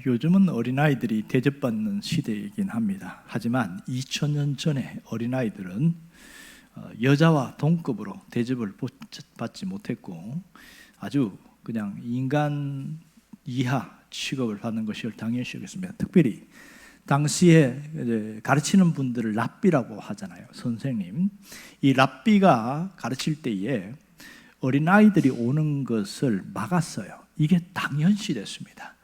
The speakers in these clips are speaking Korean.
요즘은 어린아이들이 대접받는 시대이긴 합니다. 하지만 2000년 전에 어린아이들은 여자와 동급으로 대접을 받지 못했고 아주 그냥 인간 이하 취급을 받는 것을 당연시 여겼습니다. 특별히 당시에 가르치는 분들을 랍비라고 하잖아요. 선생님. 이 랍비가 가르칠 때에 어린아이들이 오는 것을 막았어요. 이게 당연시 됐습니다.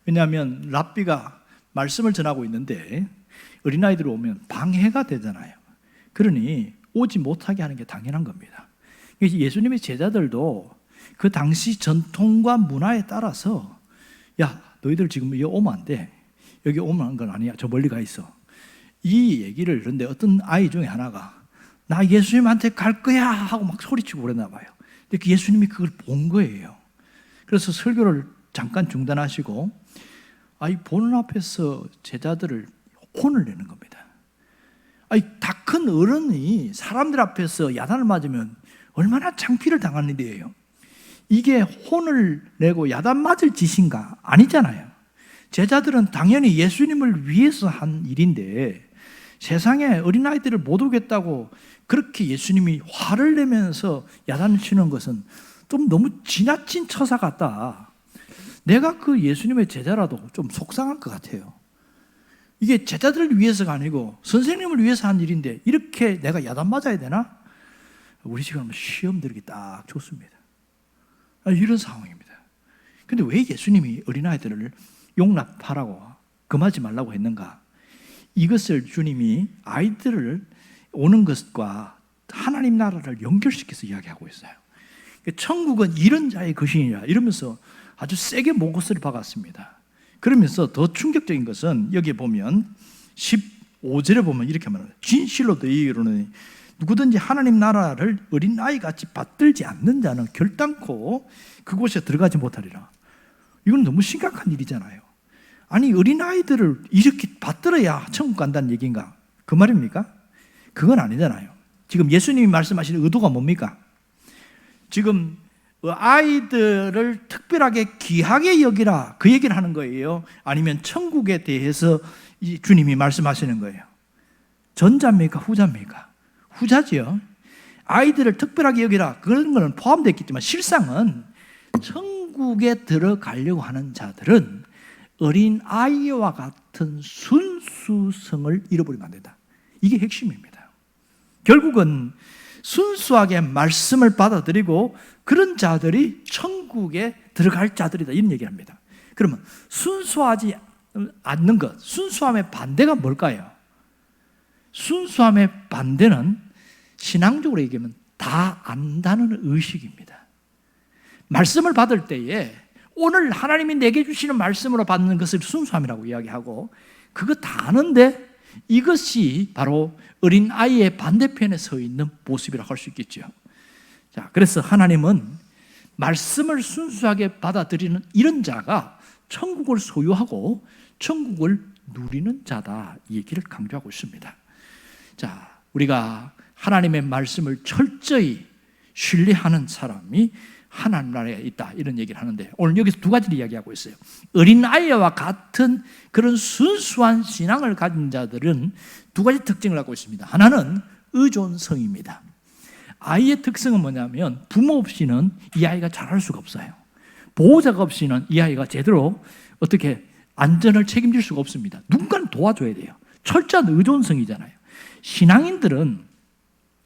왜냐하면 랍비가 말씀을 전하고 있는데 어린아이들이 오면 방해가 되잖아요. 그러니 오지 못하게 하는 게 당연한 겁니다. 예수님의 제자들도 그 당시 전통과 문화에 따라서 야, 너희들 지금 여기 오면 안 돼. 여기 오면 건 아니야. 저 멀리 가 있어. 이 얘기를 그런데 어떤 아이 중에 하나가 나 예수님한테 갈 거야 하고 막 소리치고 그랬나 봐요. 근데 그 예수님이 그걸 본 거예요. 그래서 설교를 잠깐 중단하시고 보는 앞에서 제자들을 혼을 내는 겁니다. 다 큰 어른이 사람들 앞에서 야단을 맞으면 얼마나 창피를 당하는 일이에요. 이게 혼을 내고 야단 맞을 짓인가? 아니잖아요. 제자들은 당연히 예수님을 위해서 한 일인데 세상에 어린아이들을 못 오겠다고 그렇게 예수님이 화를 내면서 야단을 치는 것은 좀 너무 지나친 처사 같다. 내가 그 예수님의 제자라도 좀 속상할 것 같아요. 이게 제자들을 위해서가 아니고 선생님을 위해서 한 일인데 이렇게 내가 야단 맞아야 되나? 우리 지금 시험 들기 딱 좋습니다. 이런 상황입니다. 근데 왜 예수님이 어린아이들을 용납하라고 금하지 말라고 했는가? 이것을 주님이 아이들을 오는 것과 하나님 나라를 연결시켜서 이야기하고 있어요. 천국은 이런 자의 것이니라 이러면서 아주 세게 목소리를 박았습니다. 그러면서 더 충격적인 것은 여기에 보면 15절에 보면 이렇게 말합니다. 진실로 너희에게 이르노니 누구든지 하나님 나라를 어린아이같이 받들지 않는 자는 결단코 그곳에 들어가지 못하리라. 이건 너무 심각한 일이잖아요. 아니 어린아이들을 이렇게 받들어야 천국 간다는 얘기인가? 그 말입니까? 그건 아니잖아요. 지금 예수님이 말씀하시는 의도가 뭡니까? 지금 아이들을 특별하게 귀하게 여기라 그 얘기를 하는 거예요? 아니면 천국에 대해서 주님이 말씀하시는 거예요? 전자입니까? 후자입니까? 후자지요. 아이들을 특별하게 여기라 그런 거는 포함되어 있겠지만 실상은 천국에 들어가려고 하는 자들은 어린아이와 같은 순수성을 잃어버리면 안 된다. 이게 핵심입니다. 결국은 순수하게 말씀을 받아들이고 그런 자들이 천국에 들어갈 자들이다 이런 얘기를 합니다. 그러면 순수하지 않는 것, 순수함의 반대가 뭘까요? 순수함의 반대는 신앙적으로 얘기하면 다 안다는 의식입니다. 말씀을 받을 때에 오늘 하나님이 내게 주시는 말씀으로 받는 것을 순수함이라고 이야기하고 그거 다 아는데 이것이 바로 어린아이의 반대편에 서 있는 모습이라고 할 수 있겠죠. 자, 그래서 하나님은 말씀을 순수하게 받아들이는 이런 자가 천국을 소유하고 천국을 누리는 자다 이 얘기를 강조하고 있습니다. 자, 우리가 하나님의 말씀을 철저히 신뢰하는 사람이 하나님 나라에 있다 이런 얘기를 하는데 오늘 여기서 두 가지를 이야기하고 있어요. 어린아이와 같은 그런 순수한 신앙을 가진 자들은 두 가지 특징을 갖고 있습니다. 하나는 의존성입니다. 아이의 특성은 뭐냐면 부모 없이는 이 아이가 자랄 수가 없어요. 보호자가 없이는 이 아이가 제대로 어떻게 안전을 책임질 수가 없습니다. 누군가는 도와줘야 돼요. 철저한 의존성이잖아요. 신앙인들은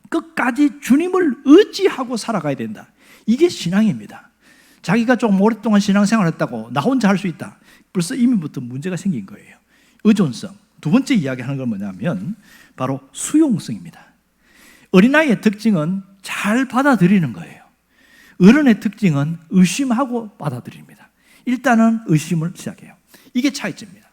끝까지 주님을 의지하고 살아가야 된다. 이게 신앙입니다. 자기가 좀 오랫동안 신앙생활을 했다고 나 혼자 할 수 있다. 벌써 이미부터 문제가 생긴 거예요. 의존성. 두 번째 이야기하는 건 뭐냐면 바로 수용성입니다. 어린아이의 특징은 잘 받아들이는 거예요. 어른의 특징은 의심하고 받아들입니다. 일단은 의심을 시작해요. 이게 차이점입니다.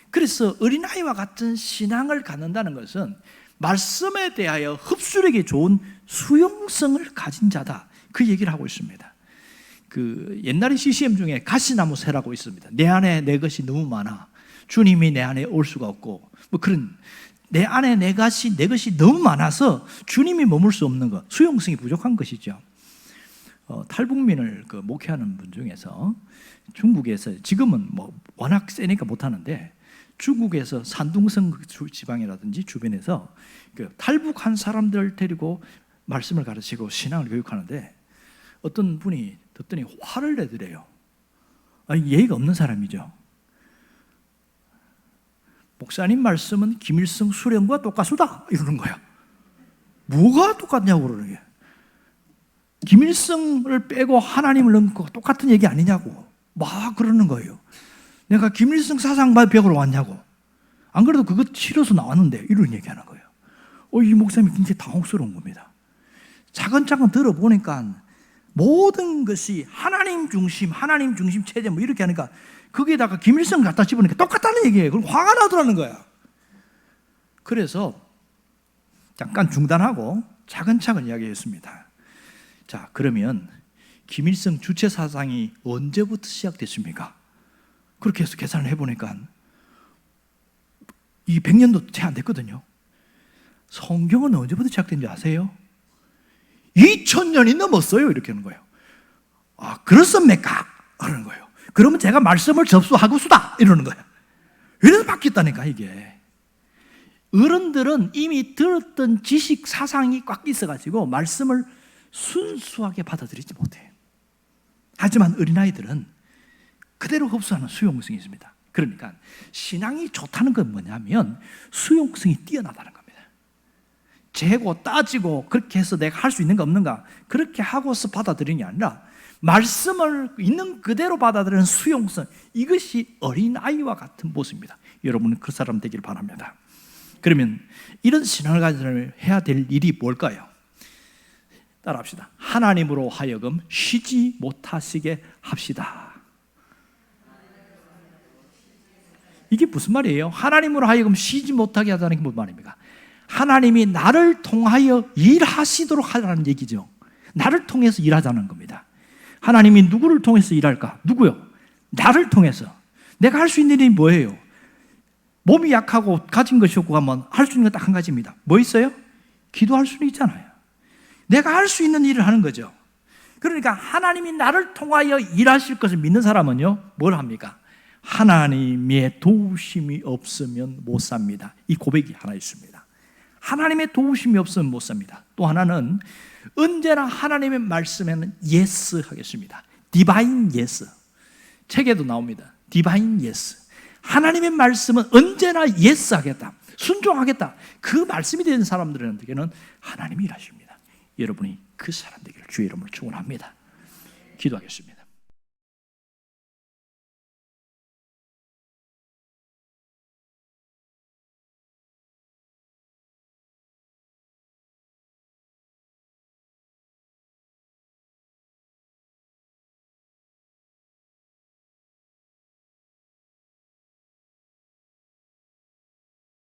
그래서 어린아이와 같은 신앙을 갖는다는 것은 말씀에 대하여 흡수력이 좋은 수용성을 가진 자다. 그 얘기를 하고 있습니다. 그 옛날에 CCM 중에 가시나무 새라고 있습니다. 내 안에 내 것이 너무 많아. 주님이 내 안에 올 수가 없고 뭐 그런 내 안에 내 것이 너무 많아서 주님이 머물 수 없는 것, 수용성이 부족한 것이죠. 탈북민을 목회하는 분 중에서 중국에서 지금은 뭐 워낙 세니까 못하는데 중국에서 산둥성 지방이라든지 주변에서 탈북한 사람들 데리고 말씀을 가르치고 신앙을 교육하는데 어떤 분이 듣더니 화를 내더래요. 아니, 예의가 없는 사람이죠. 목사님 말씀은 김일성 수령과 똑같수다 이러는 거야. 뭐가 똑같냐고 그러는 게. 김일성을 빼고 하나님을 넣고 똑같은 얘기 아니냐고 막 그러는 거예요. 내가 김일성 사상과 벽으로 왔냐고. 안 그래도 그거 치러서 나왔는데 이런 얘기하는 거예요. 이 목사님이 굉장히 당혹스러운 겁니다. 차근차근 들어보니까 모든 것이 하나님 중심 체제 뭐 이렇게 하니까 거기에다가 김일성 갖다 집으니까 똑같다는 얘기예요. 그럼 화가 나더라는 거야. 그래서 잠깐 중단하고 차근차근 이야기했습니다. 자, 그러면 김일성 주체 사상이 언제부터 시작됐습니까? 그렇게 해서 계산을 해보니까 이 100년도 채 안 됐거든요. 성경은 언제부터 시작된지 아세요? 2000년이 넘었어요. 이렇게 하는 거예요. 아, 그렇습니까? 그러는 거예요. 그러면 제가 말씀을 접수하고수다 이러는 거예요. 이래서 바뀌었다니까 이게. 어른들은 이미 들었던 지식 사상이 꽉 있어가지고 말씀을 순수하게 받아들이지 못해요. 하지만 어린아이들은 그대로 흡수하는 수용성이 있습니다. 그러니까 신앙이 좋다는 건 뭐냐면 수용성이 뛰어나다는 겁니다. 재고 따지고 그렇게 해서 내가 할 수 있는가 없는가 그렇게 하고서 받아들이는 게 아니라 말씀을 있는 그대로 받아들이는 수용성, 이것이 어린아이와 같은 모습입니다. 여러분은 그 사람 되길 바랍니다. 그러면 이런 신앙을 가지려면 해야 될 일이 뭘까요? 따라합시다. 하나님으로 하여금 쉬지 못하시게 합시다. 이게 무슨 말이에요? 하나님으로 하여금 쉬지 못하게 하자는 게 무슨 말입니까? 하나님이 나를 통하여 일하시도록 하라는 얘기죠. 나를 통해서 일하자는 겁니다. 하나님이 누구를 통해서 일할까? 누구요? 나를 통해서. 내가 할 수 있는 일이 뭐예요? 몸이 약하고 가진 것이 없고 하면 할 수 있는 건 딱 한 가지입니다. 뭐 있어요? 기도할 수는 있잖아요. 내가 할 수 있는 일을 하는 거죠. 그러니까 하나님이 나를 통하여 일하실 것을 믿는 사람은요, 뭘 합니까? 하나님의 도우심이 없으면 못 삽니다. 이 고백이 하나 있습니다. 하나님의 도우심이 없으면 못 삽니다. 또 하나는 언제나 하나님의 말씀에는 yes 하겠습니다. 디바인 yes. 책에도 나옵니다. 디바인 yes. 하나님의 말씀은 언제나 yes 하겠다. 순종하겠다. 그 말씀이 되는 사람들에게는 하나님이 일하십니다. 여러분이 그 사람 되기를 주의 이름으로 축원합니다. 기도하겠습니다.